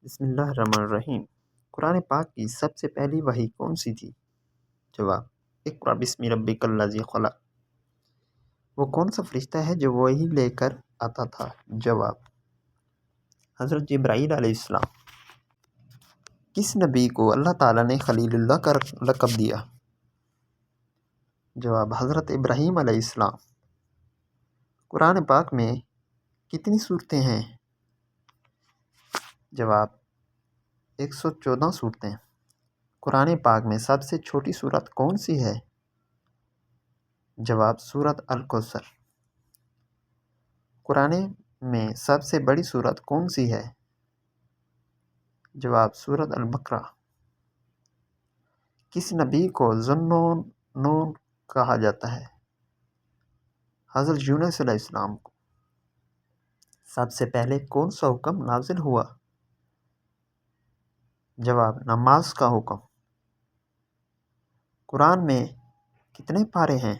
بسم اللہ الرحمن الرحیم۔ قرآن پاک کی سب سے پہلی وحی کون سی تھی؟ جواب: اقرأ بسم ربک الذی خلق۔ وہ کون سا فرشتہ ہے جو وحی لے کر آتا تھا؟ جواب: حضرت جبرائیل علیہ السلام۔ کس نبی کو اللہ تعالیٰ نے خلیل اللہ کا لقب دیا؟ جواب: حضرت ابراہیم علیہ السلام۔ قرآن پاک میں کتنی سورتیں ہیں؟ جواب: 114 سورتیں۔ قرآن پاک میں سب سے چھوٹی سورت کون سی ہے؟ جواب: سورۃ الکوثر۔ قرآن میں سب سے بڑی سورت کون سی ہے؟ جواب: سورۃ البقرہ۔ کس نبی کو ذو النون کہا جاتا ہے؟ حضرت یونس علیہ السلام کو۔ سب سے پہلے کون سا حکم نازل ہوا؟ جواب: نماز کا حکم۔ قرآن میں کتنے پارے ہیں؟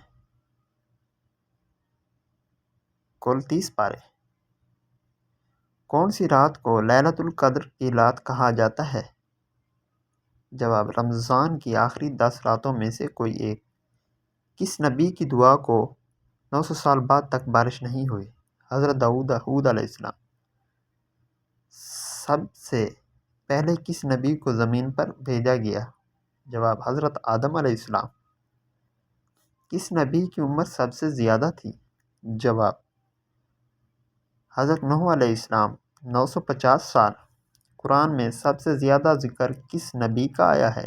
کل 30 پارے۔ کون سی رات کو لیلۃ القدر کی رات کہا جاتا ہے؟ جواب: رمضان کی آخری 10 راتوں میں سے کوئی ایک۔ کس نبی کی دعا کو 900 سال بعد تک بارش نہیں ہوئی؟ حضرت ہود علیہ السلام۔ سب سے پہلے کس نبی کو زمین پر بھیجا گیا؟ جواب: حضرت آدم علیہ السلام۔ کس نبی کی عمر سب سے زیادہ تھی؟ جواب: حضرت نوح علیہ السلام، 950 سال۔ قرآن میں سب سے زیادہ ذکر کس نبی کا آیا ہے؟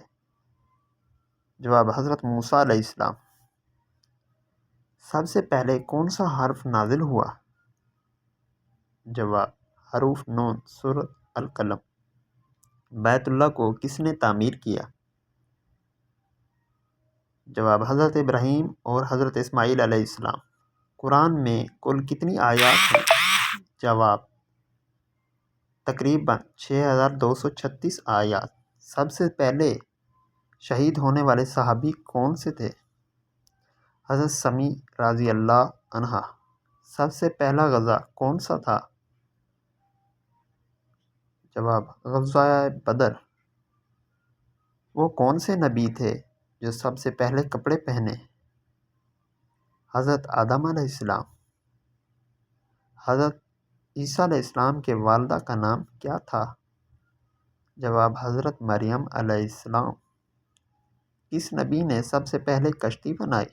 جواب: حضرت موسیٰ علیہ السلام۔ سب سے پہلے کون سا حرف نازل ہوا؟ جواب: حروف نون، سورۃ القلم۔ بیت اللہ کو کس نے تعمیر کیا؟ جواب: حضرت ابراہیم اور حضرت اسماعیل علیہ السلام۔ قرآن میں کل کتنی آیات ہیں؟ جواب: تقریباً 6236 آیات۔ سب سے پہلے شہید ہونے والے صحابی کون سے تھے؟ حضرت سمیع رضی اللہ عنہا۔ سب سے پہلا غزوہ کون سا تھا؟ جواب: غزوہ بدر۔ وہ کون سے نبی تھے جو سب سے پہلے کپڑے پہنے؟ حضرت آدم علیہ السلام۔ حضرت عیسیٰ علیہ السلام کے والدہ کا نام کیا تھا؟ جواب: حضرت مریم علیہ السلام۔ کس نبی نے سب سے پہلے کشتی بنائی؟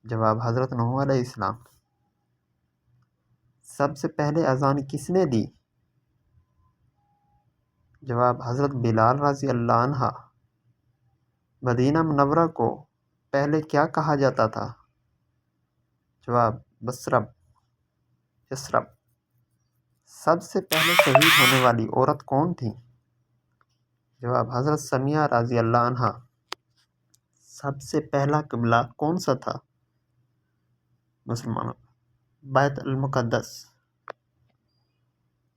جواب: حضرت نوح علیہ السلام۔ سب سے پہلے اذان کس نے دی؟ جواب: حضرت بلال رضی اللہ عنہ۔ مدینہ منورہ کو پہلے کیا کہا جاتا تھا؟ جواب: یثرب۔ سب سے پہلے شہید ہونے والی عورت کون تھی؟ جواب: حضرت سمیہ رضی اللہ عنہا۔ سب سے پہلا قبلہ کون سا تھا مسلمانوں کا؟ بیت المقدس۔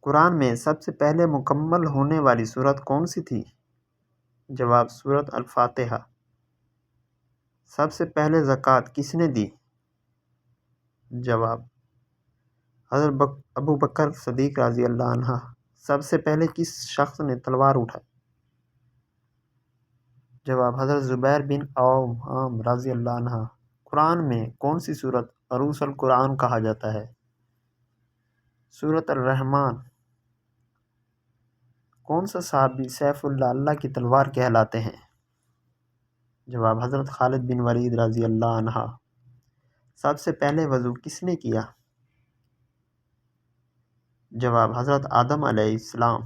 قرآن میں سب سے پہلے مکمل ہونے والی سورت کون سی تھی؟ جواب: سورۃ الفاتحہ۔ سب سے پہلے زکوٰۃ کس نے دی؟ جواب: حضرت ابو بکر صدیق رضی اللہ عنہ۔ سب سے پہلے کس شخص نے تلوار اٹھائی؟ جواب: حضرت زبیر بن عوام رضی اللہ عنہ۔ قرآن میں کون سی سورت عروس القرآن کہا جاتا ہے؟ سورۃ الرحمن۔ کون سا صحابی سیف اللہ کی تلوار کہلاتے ہیں؟ جواب: حضرت خالد بن ولید رضی اللہ عنہ۔ سب سے پہلے وضو کس نے کیا؟ جواب: حضرت آدم علیہ السلام۔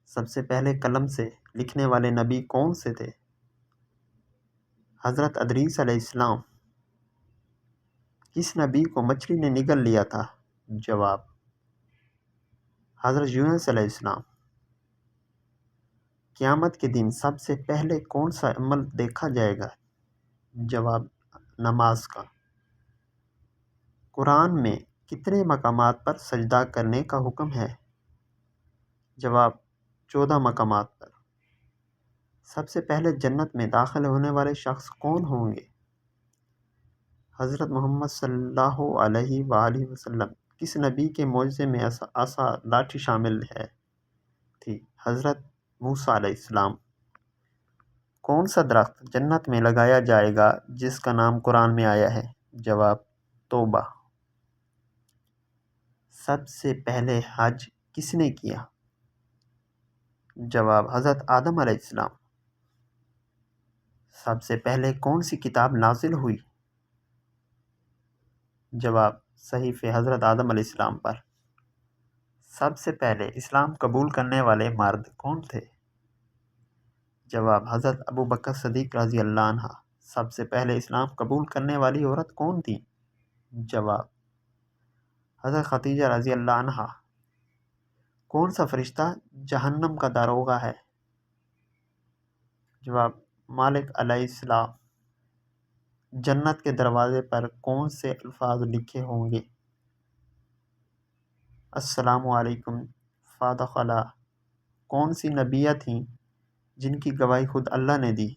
سب سے پہلے قلم سے لکھنے والے نبی کون سے تھے؟ حضرت ادریس علیہ السلام۔ کس نبی کو مچھلی نے نگل لیا تھا؟ جواب: حضرت یونس علیہ السلام۔ قیامت کے دن سب سے پہلے کون سا عمل دیکھا جائے گا؟ جواب: نماز کا۔ قرآن میں کتنے مقامات پر سجدہ کرنے کا حکم ہے؟ جواب: 14 مقامات پر۔ سب سے پہلے جنت میں داخل ہونے والے شخص کون ہوں گے؟ حضرت محمد صلی اللہ علیہ وآلہ وسلم۔ کس نبی کے معجزے میں عصا لاٹھی شامل تھی؟ حضرت موسیٰ علیہ السلام۔ کون سا درخت جنت میں لگایا جائے گا جس کا نام قرآن میں آیا ہے؟ جواب: توبہ۔ سب سے پہلے حج کس نے کیا؟ جواب: حضرت آدم علیہ السلام۔ سب سے پہلے کون سی کتاب نازل ہوئی؟ جواب: صحیفے حضرت آدم علیہ السلام پر۔ سب سے پہلے اسلام قبول کرنے والے مرد کون تھے؟ جواب: حضرت ابوبکر صدیق رضی اللہ عنہ۔ سب سے پہلے اسلام قبول کرنے والی عورت کون تھی؟ جواب: حضرت خدیجہ رضی اللہ عنہ۔ کون سا فرشتہ جہنم کا داروغہ ہے؟ جواب: مالک علیہ السلام۔ جنت کے دروازے پر کون سے الفاظ لکھے ہوں گے؟ السلام علیکم فادخلا۔ کون سی نبیہ تھیں جن کی گواہی خود اللہ نے دی؟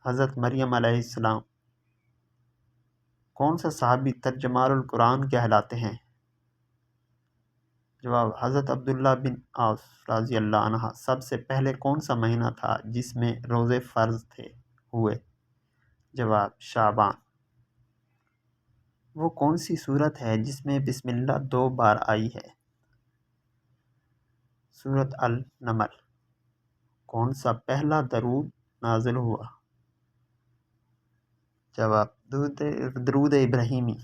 حضرت مریم علیہ السلام۔ کون سا صحابی ترجمان القرآن کہلاتے ہیں؟ جواب: حضرت عبداللہ بن عاص رضی اللہ عنہ۔ سب سے پہلے کون سا مہینہ تھا جس میں روزے فرض ہوئے؟ جواب: شعبان۔ وہ کون سی سورت ہے جس میں بسم اللہ 2 بار آئی ہے؟ سورت النمل۔ کون سا پہلا درود نازل ہوا؟ جواب: درود ابراہیمی۔